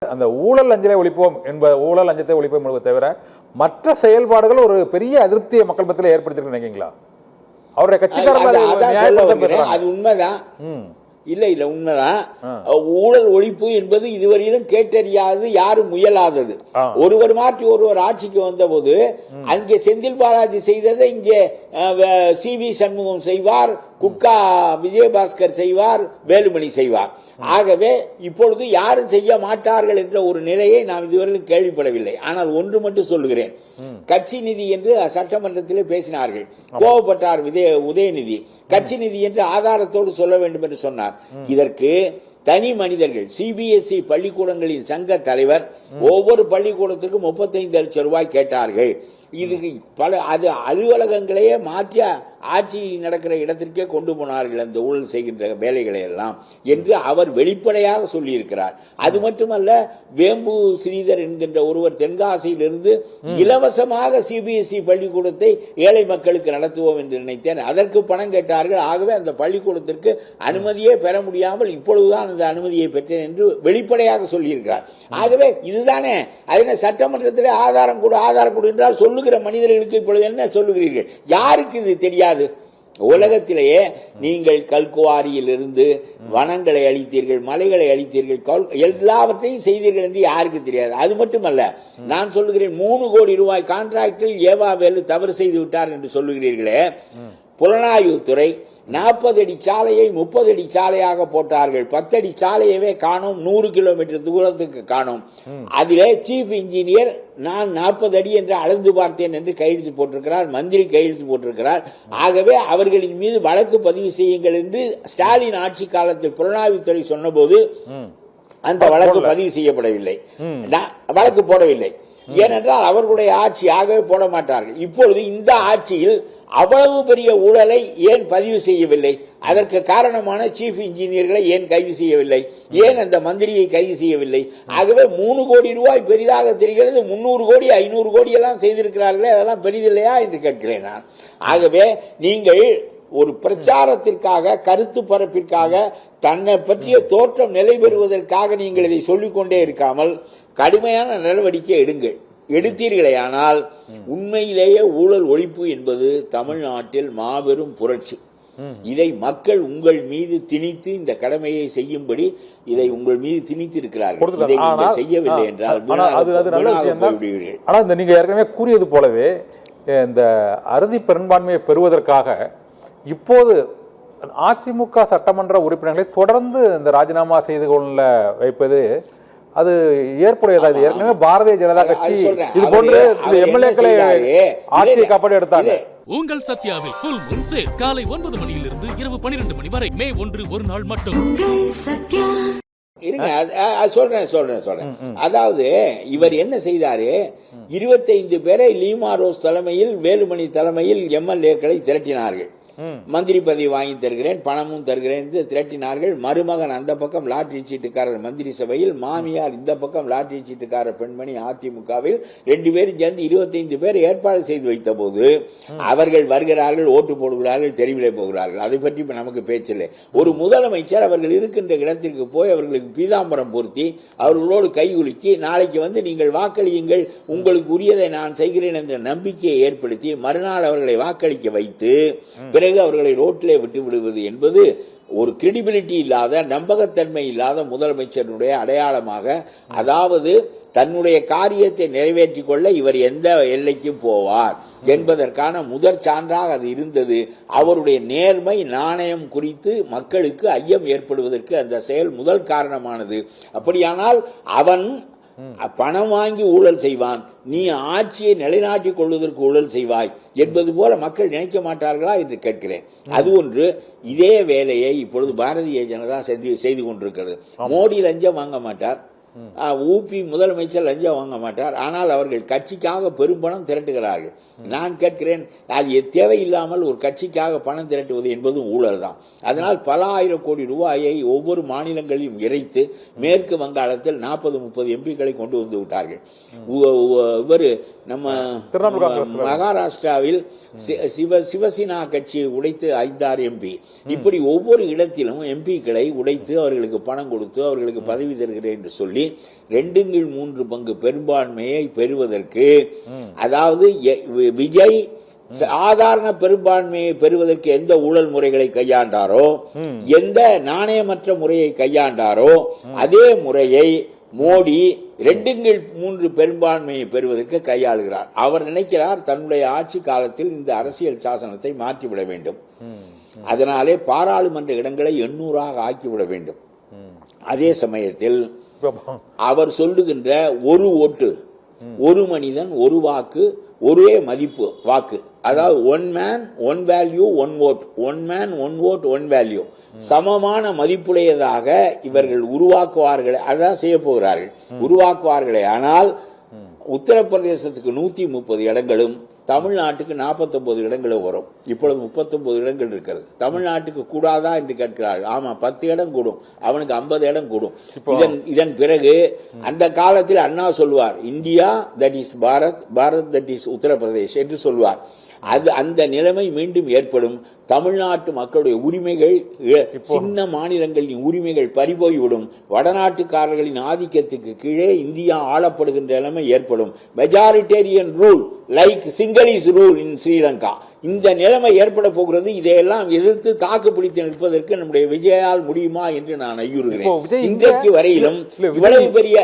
அந்த ஊழல் லஞ்சத்தை ஒழிப்போம் என்பதை தவிர மற்ற செயல்பாடுகள் ஒரு பெரிய அதிருப்தியை மக்கள் மத்தியில் ஏற்படுத்தி நினைக்கிறீங்களா? அவருடைய கட்சிக்காரர்கள் அது உண்மைதான். இல்ல உண்மைதான். ஊழல் ஒழிப்பு என்பது இதுவரையிலும் கேட்டறியாது, யாரும் முயலாதது. ஒருவர் மாற்றி ஒருவர் ஆட்சிக்கு வந்த போது அங்கே செந்தில் பாலாஜி செய்ததை இங்கே சிவி சண்முகம் செய்வார், குட்கா விஜயபாஸ்கர் செய்வார், வேலுமணி செய்வார். ஆகவே இப்பொழுது யாரும் செய்ய மாட்டார்கள் என்ற ஒரு நிலையை நாம் இதுவரையிலும் கேள்விப்படவில்லை. ஆனால் ஒன்று மட்டும் சொல்லுகிறேன், கட்சி நிதி என்று சட்டமன்றத்திலே பேசினார்கள், கோபப்பட்டார் உதயநிதி. கட்சி நிதி என்று ஆதாரத்தோடு சொல்ல வேண்டும் என்று சொன்னார். இதற்கு தனி மனிதர்கள், சிபிஎஸ்இ பள்ளிக்கூடங்களின் சங்க தலைவர் ஒவ்வொரு பள்ளிக்கூடத்திற்கும் 35 லட்சம் ரூபாய் கேட்டார்கள். இதுக்கு அது அலுவலகங்களையே மாற்றி ஆட்சி நடக்கிற இடத்திற்கே கொண்டு போனார்கள் அந்த ஊழல் செய்கின்ற வேலைகளை எல்லாம் என்று அவர் வெளிப்படையாக சொல்லியிருக்கிறார். அது மட்டுமல்ல, வேம்பு ஸ்ரீதர் என்கின்ற ஒருவர் தென்காசியிலிருந்து இலவசமாக சிபிஎஸ்இ பள்ளிக்கூடத்தை ஏழை மக்களுக்கு நடத்துவோம் என்று நினைத்தேன், அதற்கு பணம் கேட்டார்கள். ஆகவே அந்த பள்ளிக்கூடத்திற்கு அனுமதியே பெற முடியாமல் இப்பொழுதுதான் அந்த அனுமதியை பெற்றேன் என்று வெளிப்படையாக சொல்லியிருக்கிறார். ஆகவே இதுதானே அதனை சட்டமன்றத்திலே ஆதாரம் கொடு என்றால் சொல்லுகிற மனிதர்களுக்கு இப்பொழுது என்ன சொல்லுகிறீர்கள்? யாருக்கு இது தெரியாது? உலகத்திலேயே நீங்கள் கல்குவாரியில் இருந்து வனங்களை அழித்தீர்கள், மலைகளை அழித்தீர்கள், எல்லாவற்றையும் செய்தீர்கள் என்று யாருக்கு தெரியாது? அது மட்டுமல்ல, நான் சொல்லுகிறேன், 3 கோடி ரூபாய் கான்ட்ராக்டில் ஏவா வேலு தவறு செய்து விட்டார் என்று சொல்லுகிறீர்களே. புலனாய்வுத்துறை 40 அடி சாலையை 30 அடி சாலையாக போட்டார்கள். 10 அடி சாலையவே காணோம், 100 கிலோமீட்டர் தூரத்துக்கு காணோம். அதிலே சீஃப் இன்ஜினியர் நான் 40 அடி என்று அளந்து பார்த்தேன் என்று கையெழுத்து போட்டிருக்கிறார், மந்திரி கையெழுத்து போட்டிருக்கிறார். ஆகவே அவர்களின் மீது வழக்கு பதிவு செய்யுங்கள் என்று ஸ்டாலின் ஆட்சி காலத்தில் புலனாய்வுத்துறை சொன்னபோது அந்த வழக்கு பதிவு செய்யப்படவில்லை, வழக்கு போடவில்லை. ஏனென்றால் அவர்களுடைய ஆட்சி, ஆகவே போட மாட்டார்கள். இப்பொழுது இந்த ஆட்சியில் அவ்வளவு பெரிய ஊழலை ஏன் பதிவு செய்யவில்லை? அதற்கு காரணமான சீஃப் இன்ஜினியர்களை ஏன் கைது செய்யவில்லை? ஏன் அந்த மந்திரியை கைது செய்யவில்லை? ஆகவே 3 கோடி ரூபாய் பெரிதாக தெரிகிறது, 300 கோடி 500 கோடி எல்லாம் செய்திருக்கிறார்களே, அதெல்லாம் பெரிதில்லையா என்று கேட்கிறேன் நான். ஆகவே நீங்கள் ஒரு பிரச்சாரத்திற்காக, கருத்து பரப்பிற்காக, தன்னை பற்றிய தோற்றம் நிலை பெறுவதற்காக நீங்கள் இதை சொல்லிக்கொண்டே இருக்காமல் கடுமையான நடவடிக்கை எடுங்கள். எடுத்தீர்களே ஆனால் உண்மையிலேயே ஊழல் ஒழிப்பு என்பது தமிழ்நாட்டில் மாபெரும் புரட்சி. இதை மக்கள் உங்கள் மீது திணித்து இந்த கடமையை செய்யும்படி இதை உங்கள் மீது திணித்து இருக்கிறார்கள். இதை நீங்கள் செய்யவில்லை என்றால் நீங்க ஏற்கனவே கூறியது போலவே இந்த அறுதி பெரும்பான்மையை பெறுவதற்காக இப்போது அதிமுக சட்டமன்ற உறுப்பினர்களை தொடர்ந்து இந்த ராஜினாமா செய்து கொள்ள வைப்பது அது ஏற்புடையதா? இது ஏற்கனவே பாரதிய ஜனதா கட்சி இது போன்று எம்எல்ஏக்களை ஆட்சியை காப்பாற்றி எடுத்தாங்க. உங்கள் சத்யாவில் ஃபுல் மூன் சேல் காலை 9 மணியிலிருந்து இரவு 12 மணி வரை. மே 1 ஒரு நாள் மட்டும். சொல்றேன். அதாவது இவர் என்ன செய்தாரு, 25 பேரை லீமா ரோஸ் தலைமையில், வேலுமணி தலைமையில் எம்எல்ஏக்களை திரட்டினார்கள். மந்திரி பதவி வாங்கி தருகிறேன், பணமும் தருகிறேன் என்று திரட்டினார்கள். மருமகன் அந்த பக்கம் லாட்டரி சீட்டுக்காரர் மந்திரி சபையில், மாமியார் இந்த பக்கம் லாட்டரி சீட்டுக்காரர் பெண்மணி அதிமுகவில், 2 பேரும் சேர்ந்து 25 பேர் ஏற்பாடு செய்து வைத்த போது அவர்கள் வருகிறார்கள், ஓட்டு போடுகிறார்கள், தெருவிலே போகிறார்கள். அதை பற்றி நமக்கு பேச்சில்லை. ஒரு முதலமைச்சர் அவர்கள் இருக்கின்ற இடத்திற்கு போய் அவர்களுக்கு பீதாம்பரம் பொருத்தி அவர்களோடு கைகுலுக்கி நாளைக்கு வந்து நீங்கள் வாக்களியுங்கள், உங்களுக்கு உரியதை நான் செய்கிறேன் என்ற நம்பிக்கையை ஏற்படுத்தி மறுநாள் அவர்களை வாக்களிக்க வைத்து பிறகு அவர்களை ரோட்டிலே விட்டு விடுவது என்பது ஒரு கிரெடிபிலிட்டி இல்லாத, நம்பகத்தன்மை இல்லாத முதலமைச்சருடைய அடையாளமாக, அதாவது தன்னுடைய காரியத்தை நிறைவேற்றிக் கொள்ள இவர் எந்த எல்லைக்கும் போவார் என்பதற்கான முதற் சான்றாக அது இருந்தது. அவருடைய நேர்மை, நாணயம் குறித்து மக்களுக்கு ஐயம் ஏற்படுவதற்கு அந்த செயல் முதல் காரணமானது. அப்படியானால் அவன் பணம் வாங்கி ஊழல் செய்வான், நீ ஆட்சியை நிலைநாட்டிக் கொள்வதற்கு ஊழல் செய்வாய் என்பது போல மக்கள் நினைக்க மாட்டார்களா என்று கேட்கிறேன். அது ஒன்று. இதே வேலையை இப்பொழுது பாரதிய ஜனதா செய்து கொண்டிருக்கிறது. மோடி லஞ்சம் வாங்க மாட்டார், ஊபி முதலமைச்சர் லஞ்சம் வாங்க மாட்டார், ஆனால் அவர்கள் கட்சிக்காக பெரும்பணம் திரட்டுகிறார்கள். நான் கேட்கிறேன், அது தேவையில்லாமல் ஒரு கட்சிக்காக பணம் திரட்டுவது என்பதும் ஊழல் தான். அதனால் பல ஆயிரம் கோடி ரூபாயை ஒவ்வொரு மாநிலங்களிலும் இறைத்து மேற்கு வங்காளத்தில் 40-30 எம்பிக்களை கொண்டு வந்து விட்டார்கள். இவர் நம்ம மகாராஷ்டிராவில் சிவசேனா கட்சியை உடைத்து 5-6 எம்பி, இப்படி ஒவ்வொரு இடத்திலும் எம்பிக்களை உடைத்து அவர்களுக்கு பணம் கொடுத்து அவர்களுக்கு பதவி தருகிறேன் என்று சொல்லி சொல்லி 2/3 பெரும்பான்மையை பெறுவதற்கு, அதாவது விஜய் சாதாரண பெரும்பான்மையை பெறுவதற்கு எந்த ஊழல் முறைகளை கையாண்டாரோ, எந்த நாணயமற்ற முறையை கையாண்டாரோ, அதே முறையை மோடி 2/3 பெரும்பான்மையை பெறுவதற்கு கையாளுகிறார். அவர் நினைக்கிறார் தன்னுடைய ஆட்சி காலத்தில் இந்த அரசியல் சாசனத்தை மாற்றிவிட வேண்டும், அதனாலே பாராளுமன்ற இடங்களை 800ஆக ஆக்கிவிட வேண்டும். அதே சமயத்தில் அவர் சொல்லுகின்ற ஒரு ஓட்டு, ஒரு மனிதன் ஒரு வாக்கு, ஒரே மதிப்பு வாக்கு, அதாவது 1 man 1 value 1 vote, 1 man 1 vote 1 value, சமமான மதிப்புடையதாக இவர்கள் உருவாக்குவார்கள். அதான் செய்ய போகிறார்கள், உருவாக்குவார்களே. ஆனால் உத்தரப்பிரதேசத்துக்கு 130 இடங்களும், தமிழ்நாட்டுக்கு 49 இடங்களும் வரும். இப்பொழுது 39 இடங்கள் இருக்கிறது. தமிழ்நாட்டுக்கு கூடாதா என்று கேட்கிறார்கள். ஆமா, 10 இடம் கூடும், அவனுக்கு 50 இடம் கூடும். இதன் பிறகு அந்த காலத்தில் அண்ணா சொல்வார், India that is Bharat, Bharat that is Uttar Pradesh என்று சொல்வார். அந்த நிலைமை மீண்டும் ஏற்படும். தமிழ்நாட்டு மக்களுடைய உரிமைகள், சின்ன மாநிலங்களின் உரிமைகள் பறிபோய்விடும். வடநாட்டுக்காரர்களின் ஆதிக்கத்துக்கு கீழே இந்தியா ஆளப்படுகின்ற நிலைமை ஏற்படும். Majoritarian rule like Sinhalese rule in Sri Lanka, இந்த நிலைமை ஏற்பட போகிறது. இதையெல்லாம் எதிர்த்து தாக்கு பிடித்து நிற்பதற்கு நம்முடைய விஜயால் முடியுமா என்று நான் ஐயுறுகிறேன். இன்றைக்கு வரையிலும் இவ்வளவு பெரிய